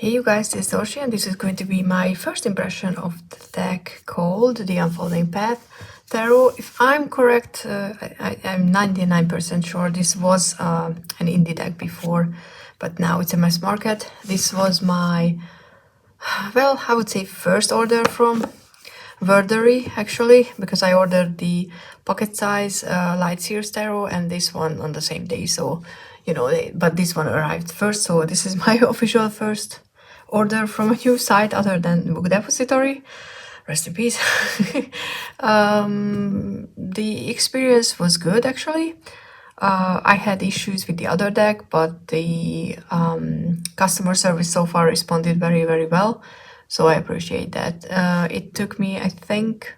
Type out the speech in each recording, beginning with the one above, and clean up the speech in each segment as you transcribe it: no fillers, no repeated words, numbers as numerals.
Hey you guys, this is Orsi and this is going to be my first impression of the deck called The Unfolding Path Tarot. If I'm correct, I'm 99% sure this was an indie deck before, but now it's a mass market. This was my, well, I would say first order from Verdery actually, because I ordered the pocket size Light Sears Tarot and this one on the same day, so you know, but this one arrived first, so this is my official first order from a new site other than Book Depository. Rest in peace. The experience was good actually. I had issues with the other deck, but the customer service so far responded very, very well. So I appreciate that. It took me, I think,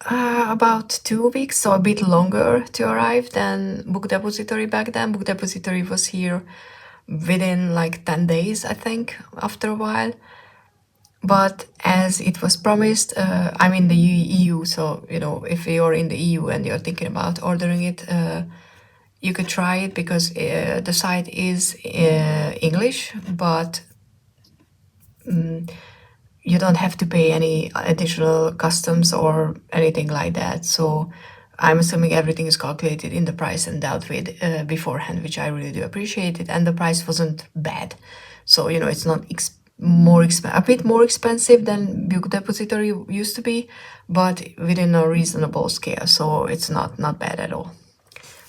about 2 weeks, so a bit longer to arrive than Book Depository back then. Book Depository was here within like 10 days, I think, after a while. But as it was promised, I'm in the EU, so you know, if you're in the EU and you're thinking about ordering it, you could try it because the site is English, but you don't have to pay any additional customs or anything like that. So I'm assuming everything is calculated in the price and dealt with beforehand, which I really do appreciate it. And the price wasn't bad. So, you know, it's not a bit more expensive than Book Depository used to be, but within a reasonable scale. So it's not bad at all.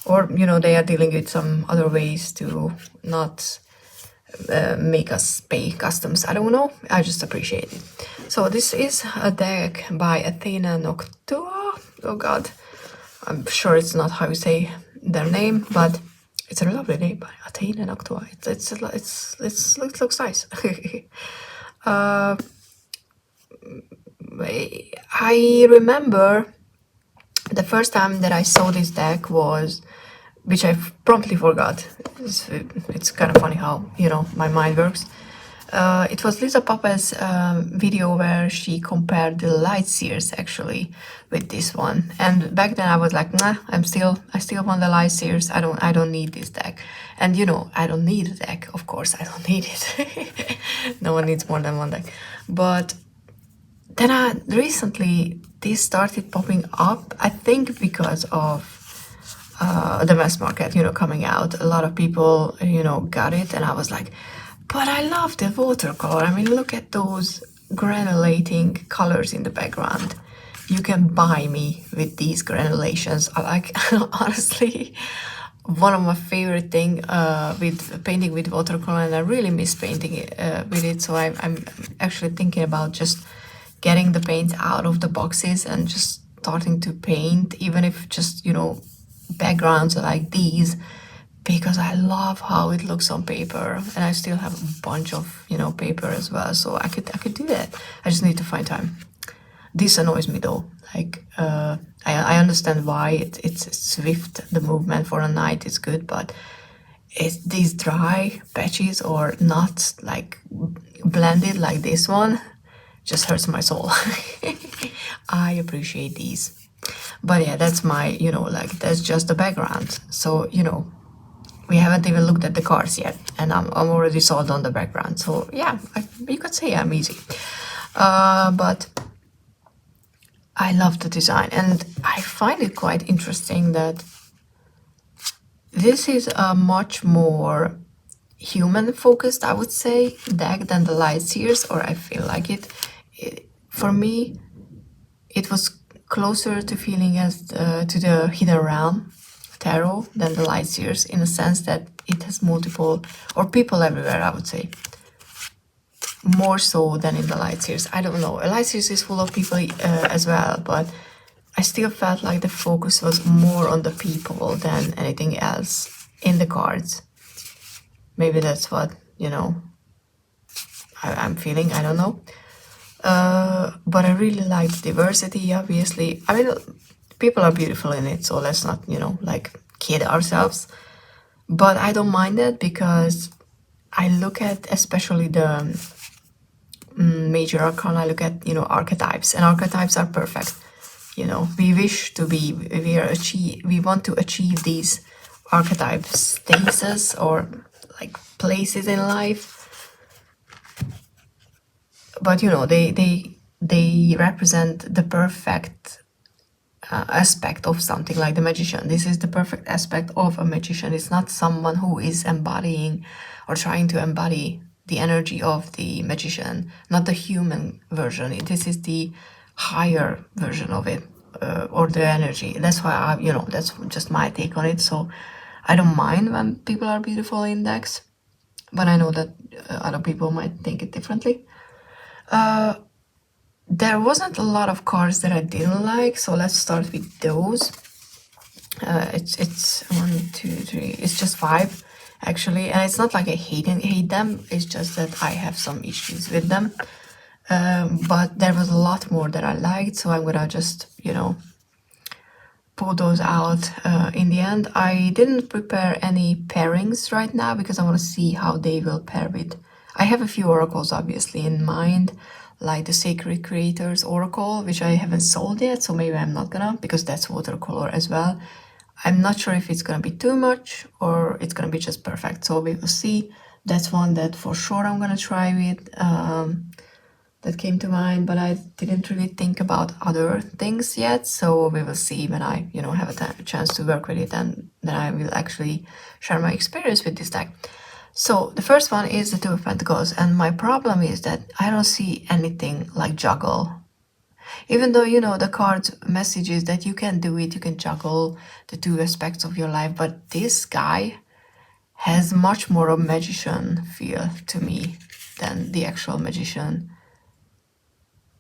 Or, you know, they are dealing with some other ways to not make us pay customs. I don't know. I just appreciate it. So this is a deck by Athena Noctua. Oh God, I'm sure it's not how you say their name, but it's a lovely name by Athena Noctua. It looks nice. I remember the first time that I saw this deck was, which I promptly forgot. It's kind of funny how, you know, my mind works. It was Lisa Papa's video where she compared the Light Sears actually with this one. And back then I was like, nah, I still want the Light Sears. I don't need this deck. And you know, I don't need a deck. Of course, I don't need it. No one needs more than one deck. But then recently this started popping up, I think because of the mass market, you know, coming out. A lot of people, you know, got it, and I was like, but I love the watercolor. I mean, look at those granulating colors in the background. You can buy me with these granulations. I like, honestly, one of my favorite thing with painting with watercolor, and I really miss painting with it. So I'm actually thinking about just getting the paint out of the boxes and just starting to paint, even if just, you know, backgrounds like these, because I love how it looks on paper, and I still have a bunch of, you know, paper as well, so I could do that. I just need to find time. This annoys me though, like I understand why it's swift, the movement for a night is good, but it's these dry patches or not like blended like this one just hurts my soul. I appreciate these. But yeah, that's my, you know, like, that's just the background. So, you know, we haven't even looked at the cards yet, and I'm already sold on the background. So yeah, you could say I'm easy. But I love the design, and I find it quite interesting that this is a much more human-focused, I would say, deck than the Light Sears, or I feel like it. For me, it was closer to feeling as to the Hidden Realm tarot than the Light Sears, in a sense that it has multiple, or people everywhere, I would say, more so than in the Light Sears. I don't know, Light Sears is full of people as well, but I still felt like the focus was more on the people than anything else in the cards. Maybe that's what, you know, I'm feeling, I don't know. But I really like the diversity, obviously. I mean, people are beautiful in it, so let's not, you know, like, kid ourselves. But I don't mind that, because I look at, especially the major arcana, I look at, you know, archetypes, and archetypes are perfect. You know, we want to achieve these archetype status or like places in life. but you know, they represent the perfect aspect of something, like the magician. This is the perfect aspect of a magician. It's not someone who is embodying or trying to embody the energy of the magician, not the human version. This is the higher version of it, or the energy. That's why I, you know, that's just my take on it. So I don't mind when people are beautiful in decks, but I know that other people might think it differently. There wasn't a lot of cards that I didn't like, so let's start with those. It's 1, 2, 3. It's just 5 actually, and it's not like I hate them. It's just that I have some issues with them. But there was a lot more that I liked, so I'm gonna just, you know, pull those out in the end. I didn't prepare any pairings right now because I want to see how they will pair with. I have a few oracles obviously in mind, like the Sacred Creators Oracle, which I haven't sold yet, so maybe I'm not gonna, because that's watercolor as well. I'm not sure if it's gonna be too much or it's gonna be just perfect, so we will see. That's one that for sure I'm gonna try with. That came to mind, but I didn't really think about other things yet, so we will see when I, you know, have a chance to work with it, and then I will actually share my experience with this deck. So the first one is the Two of Pentacles, and my problem is that I don't see anything like juggle. Even though, you know, the card's message is that you can do it, you can juggle the two aspects of your life, but this guy has much more of a magician feel to me than the actual magician.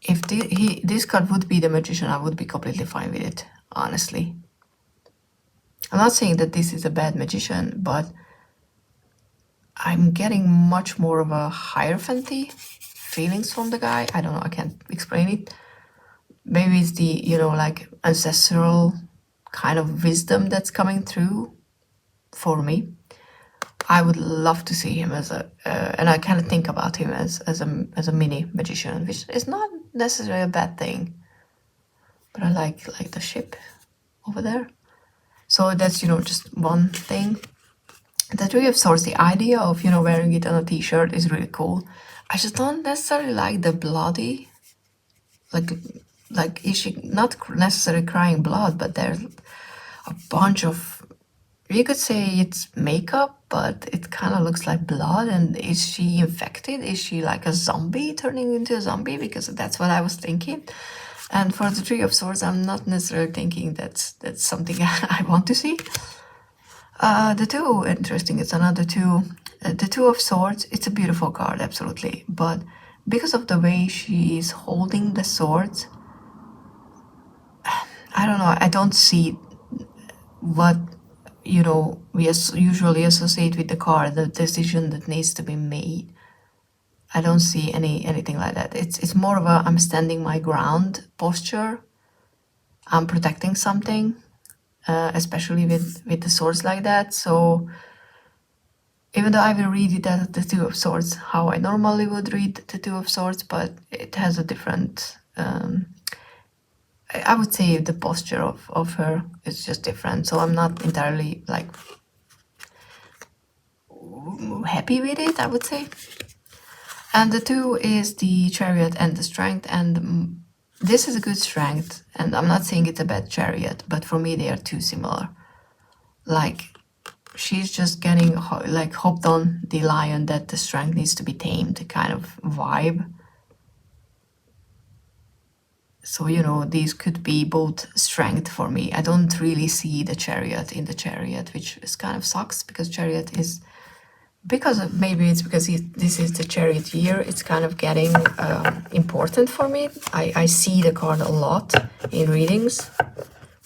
If this card would be the magician, I would be completely fine with it, honestly. I'm not saying that this is a bad magician, but I'm getting much more of a hierophanty feelings from the guy. I don't know, I can't explain it. Maybe it's the, you know, like ancestral kind of wisdom that's coming through for me. I would love to see him as a, and I kind of think about him as a mini magician, which is not necessarily a bad thing. But I like the ship over there. So that's, you know, just one thing. The Three of Swords, the idea of, you know, wearing it on a t-shirt is really cool. I just don't necessarily like the bloody, like is she not necessarily crying blood, but there's a bunch of, you could say it's makeup, but it kind of looks like blood. And is she infected? Is she like a zombie, turning into a zombie? Because that's what I was thinking. And for the Three of Swords, I'm not necessarily thinking that's something I want to see. The Two, interesting, it's another two. The Two of Swords, it's a beautiful card, absolutely. But because of the way she is holding the swords, I don't know, I don't see what, you know, we usually associate with the card, the decision that needs to be made. I don't see anything like that. It's more of a I'm standing my ground posture. I'm protecting something, especially with the swords like that. So even though I will read it as the Two of Swords, how I normally would read the Two of Swords, but it has a different, I would say the posture of her is just different. So I'm not entirely like happy with it, I would say. And the Two is the Chariot and the Strength, and this is a good Strength, and I'm not saying it's a bad Chariot, but for me they are too similar. Like, she's just getting like hopped on the lion that the Strength needs to be tamed kind of vibe. So, you know, these could be both Strength for me. I don't really see the Chariot in the Chariot, which is kind of sucks, because Chariot is, maybe it's because this is the Chariot year, it's kind of getting important for me. I see the card a lot in readings,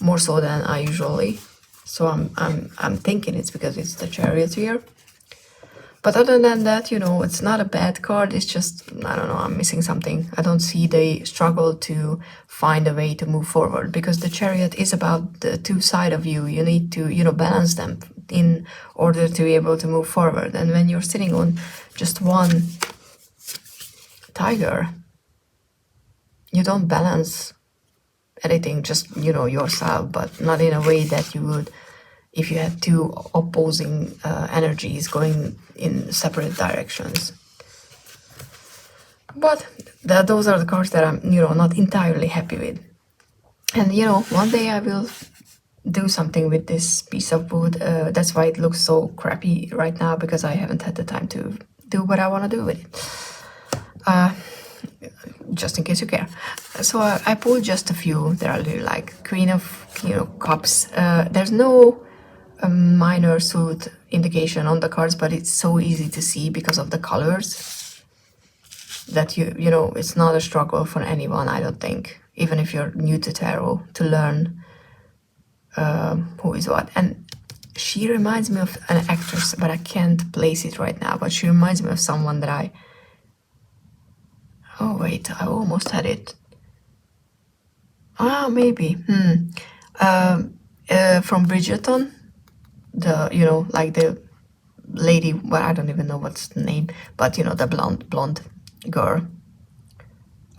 more so than I usually. So I'm thinking it's because it's the Chariot year. But other than that, you know, it's not a bad card. It's just, I don't know, I'm missing something. I don't see the struggle to find a way to move forward, because the Chariot is about the two sides of you. You need to, you know, balance them in order to be able to move forward. And when you're sitting on just one tiger, you don't balance anything, just, you know, yourself, but not in a way that you would if you had two opposing energies going in separate directions. But those are the cards that I'm, not entirely happy with. And, one day I will do something with this piece of wood. That's why it looks so crappy right now, because I haven't had the time to do what I want to do with it. Just in case you care. So I pulled just a few that I really like. Queen of Cups. There's no minor suit indication on the cards, but it's so easy to see because of the colors that it's not a struggle for anyone, I don't think, even if you're new to tarot, to learn who is what. And she reminds me of an actress, but I can't place it right now, but she reminds me of someone that oh wait, I almost had it. Maybe. From Bridgerton, like the lady, well, I don't even know what's the name, but the blonde girl.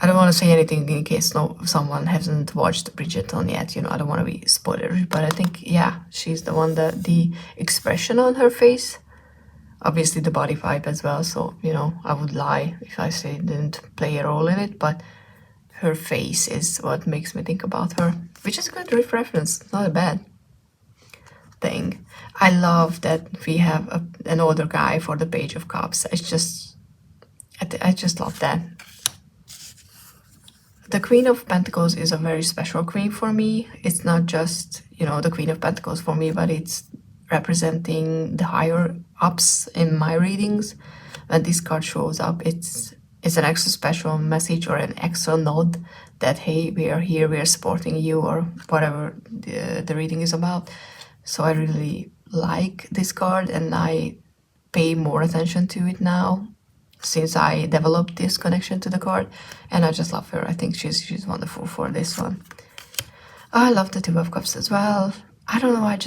I don't want to say anything in case someone hasn't watched Bridgerton yet. I don't want to be spoilery, but I think, yeah, she's the one that the expression on her face, obviously the body vibe as well. So, I would lie if I say it didn't play a role in it, but her face is what makes me think about her, which is a good reference, not a bad thing. I love that we have an older guy for the Page of Cups. I just love that. The Queen of Pentacles is a very special queen for me. It's not just, the Queen of Pentacles for me, but it's representing the higher ups in my readings. When this card shows up, it's an extra special message or an extra nod that, hey, we are here, we are supporting you, or whatever the reading is about. So I really like this card, and I pay more attention to it now since I developed this connection to the card, and I just love her. I think she's wonderful for this one. I love the Two of Cups as well. I don't know, I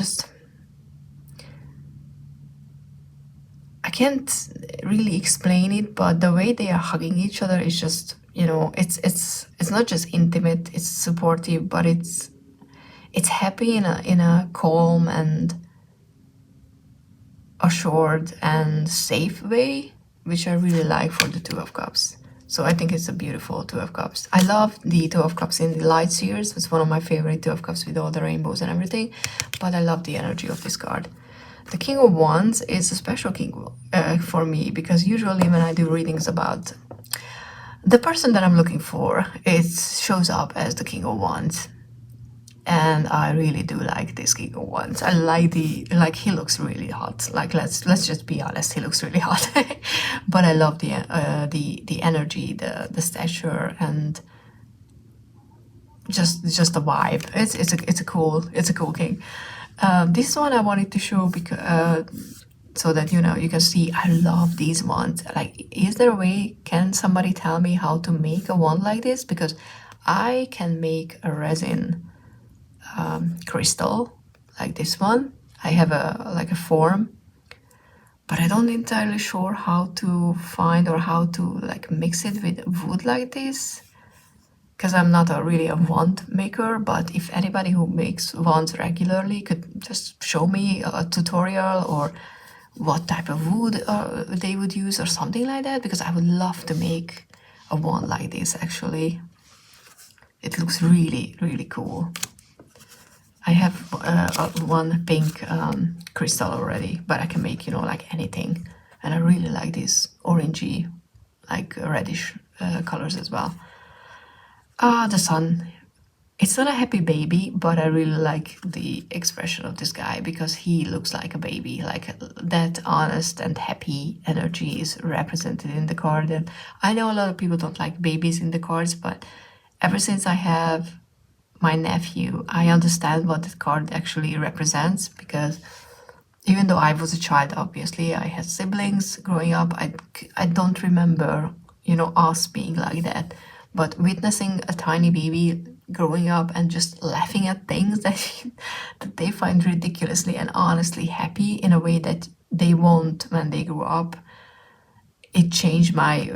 can't really explain it, but the way they are hugging each other is just, it's not just intimate, it's supportive, but it's happy in a calm and assured and safe way, which I really like for the Two of Cups. So I think it's a beautiful Two of Cups. I love the Two of Cups in the light series. It's one of my favorite Two of Cups with all the rainbows and everything, but I love the energy of this card. The King of Wands is a special king for me, because usually when I do readings about the person that I'm looking for, it shows up as the King of Wands. And I really do like this King of Wands. I like he looks really hot. Like let's just be honest, he looks really hot. But I love the energy, the stature, and just the vibe. It's a cool king. This one I wanted to show because so that you can see I love these wands. Like, is there a way? Can somebody tell me how to make a wand like this? Because I can make a resin crystal like this one. I have a form, but I don't entirely sure how to find or how to mix it with wood like this, because I'm not really a wand maker. But if anybody who makes wands regularly could just show me a tutorial or what type of wood they would use or something like that, because I would love to make a wand like this. Actually, it looks really, really cool. I have one pink crystal already, but I can make, anything. And I really like these orangey, reddish colors as well. The sun. It's not a happy baby, but I really like the expression of this guy, because he looks like a baby. Like, that honest and happy energy is represented in the card. And I know a lot of people don't like babies in the cards, but ever since I have my nephew, I understand what the card actually represents, because even though I was a child, obviously, I had siblings growing up, I don't remember, us being like that. But witnessing a tiny baby growing up and just laughing at things that they find ridiculously and honestly happy in a way that they won't when they grow up, it changed my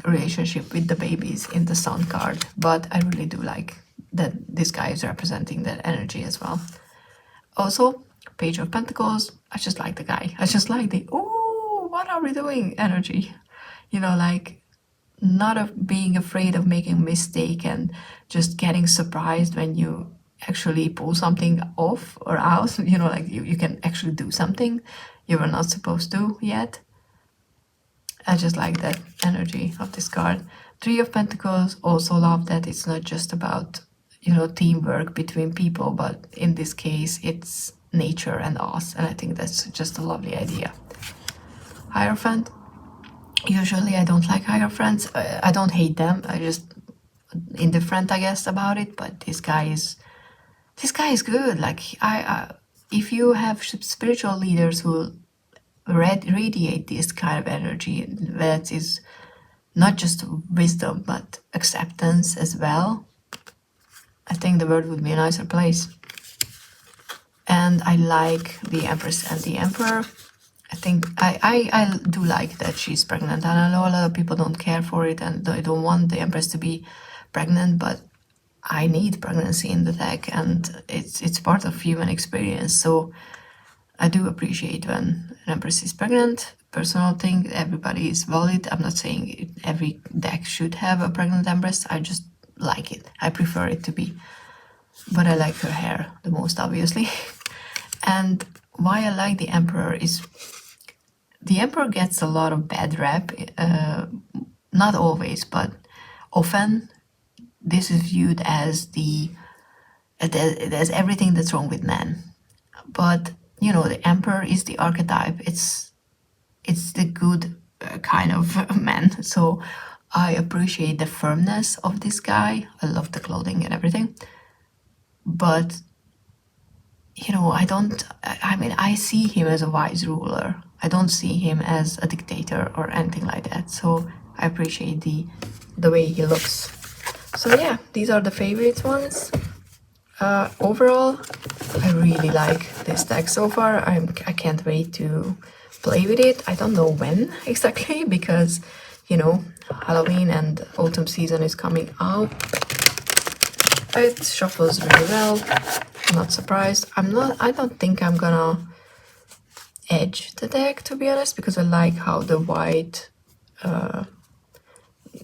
relationship with the babies in the sun card. But I really do like that this guy is representing that energy as well. Also, Page of Pentacles, I just like the guy. I just like the, oh, what are we doing energy. not of being afraid of making a mistake and just getting surprised when you actually pull something off or out, like you can actually do something you were not supposed to yet. I just like that energy of this card. Three of Pentacles, also love that it's not just about, teamwork between people, but in this case, it's nature and us. And I think that's just a lovely idea. Hierophant. Usually I don't like Hierophants. I don't hate them. I just indifferent, I guess, about it. But this guy is good. Like if you have spiritual leaders who radiate this kind of energy, that is not just wisdom but acceptance as well, I think the world would be a nicer place. And I like the Empress and the Emperor. I think I do like that she's pregnant, and I know a lot of people don't care for it and they don't want the Empress to be pregnant, but I need pregnancy in the deck, and it's part of human experience. So I do appreciate when an Empress is pregnant. Personal thing, everybody is valid. I'm not saying every deck should have a pregnant Empress. I just like it. I prefer it to be. But I like her hair the most, obviously. And why I like the Emperor is the Emperor gets a lot of bad rap. Not always, but often this is viewed as as everything that's wrong with man. But the Emperor is the archetype. It's the good kind of man. So I appreciate the firmness of this guy. I love the clothing and everything. But I see him as a wise ruler. I don't see him as a dictator or anything like that. So I appreciate the way he looks. So yeah, these are the favorite ones. Overall, I really like this deck so far. I can't wait to play with it. I don't know when exactly because, Halloween and autumn season is coming out. It shuffles really well. I'm not surprised. I don't think I'm gonna edge the deck, to be honest, because I like how the white,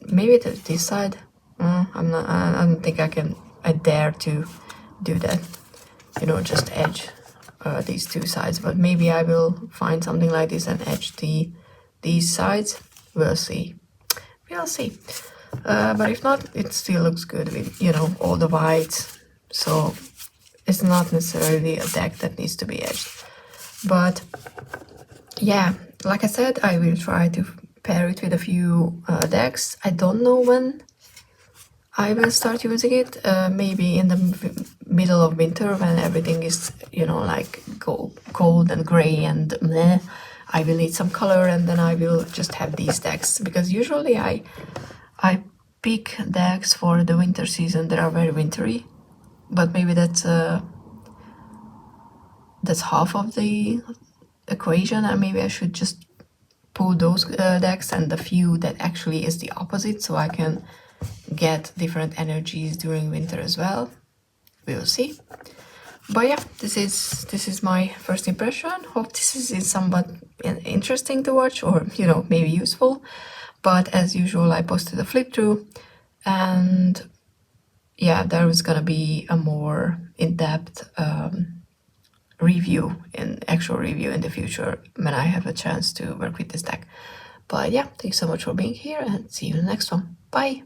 maybe this side. I don't think I dare to do that, just edge these two sides, but maybe I will find something like this and edge these sides. We'll see. But if not, it still looks good with, all the whites. So it's not necessarily a deck that needs to be edged. But yeah, like I said, I will try to pair it with a few decks. I don't know when I will start using it. Maybe in the middle of winter when everything is, like cold and gray and meh. I will need some color, and then I will just have these decks, because usually I pick decks for the winter season that are very wintry, but maybe that's half of the equation, and maybe I should just pull those decks and the few that actually is the opposite, so I can get different energies during winter as well. We will see. But yeah, this is my first impression. Hope this is somewhat interesting to watch, or maybe useful. But as usual, I posted a flip through, and yeah, there is gonna be a more in-depth actual review in the future when I have a chance to work with this deck. But yeah, thanks so much for being here, and see you in the next one. Bye.